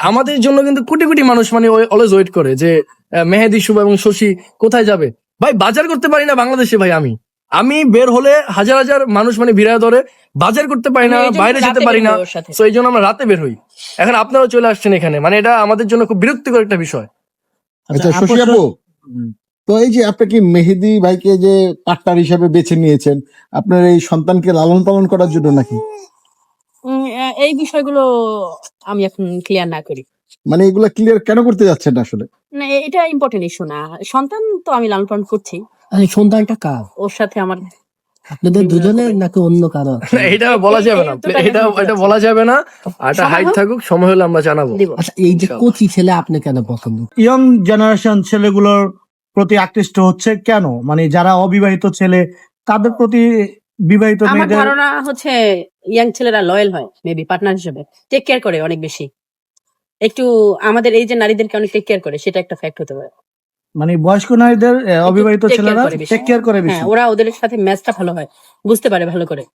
আমাদের জন্য কিন্তু কোটি কোটি মানুষ মানে অলওয়েজ ওয়েট করে যে মেহেদী, শুভ এবং শশী কোথায় যাবে। ভাই বাজার করতে পারি না বাংলাদেশে, ভাই আমি বের হলে হাজার হাজার মানুষ মানে ভিড়া ধরে, বাজার করতে পারি না, এই জন্য বাইরে যেতে রাতে পারি বের না। হই ওর সাথে। তো এই জন্য আমরা রাতে বের হই। এখন আপনারাও চলে আসছেন এখানে, মানে এটা আমাদের জন্য খুব বিরক্তিকর একটা বিষয়। আচ্ছা শশী আপু, তো এই যে আপনি কি মেহেদী ভাইকে যে পার্টনার হিসেবে বেছে নিয়েছেন আপনার এই সন্তানকে লালন পালন করার জন্য নাকি? এই বিষয়গুলো আমি এখন ক্লিয়ার না করি। মানে এগুলা ক্লিয়ার কেন করতে যাচ্ছেন না আসলে? না, এটা ইম্পর্টেন্ট ইস্যু না। সন্তান তো আমি লালন পালন করছি, আরে সন্তানটা কার? ওর সাথে আমার আপনাদের দুজনের নাকি অন্য কারো? না, এটা বলা যাবে না, এটা বলা যাবে না। আর এটা হাইট থাকুক, সময় হলে আমরা জানাবো। দিব। আচ্ছা এই যে কোচি ছেলে আপনি কেন পছন্দ? ইয়ং জেনারেশন ছেলেগুলোর প্রতি আকৃষ্ট হচ্ছে কেন? মানে যারা অবিবাহিত ছেলে তাদের প্রতি বিবাহিত আমার মেয়েদের ধারণা হচ্ছে ইয়াং ছেলেরা লয়াল হয়, মেবি পার্টনার হিসেবে টেক কেয়ার করে অনেক বেশি, একটু আমাদের এই যে নারীদেরকে অনেক টেক কেয়ার করে, সেটা একটা ফ্যাক্ট হতে পারে। মানে বয়স্ক নারীদের অবিবাহিত take care ছেলেরা করে বেশি। টেক কেয়ার করে বেশি। হ্যাঁ, ওরা ওদের সাথে ম্যাচটা ভালো হয়, বুঝতে পারে ভালো করে।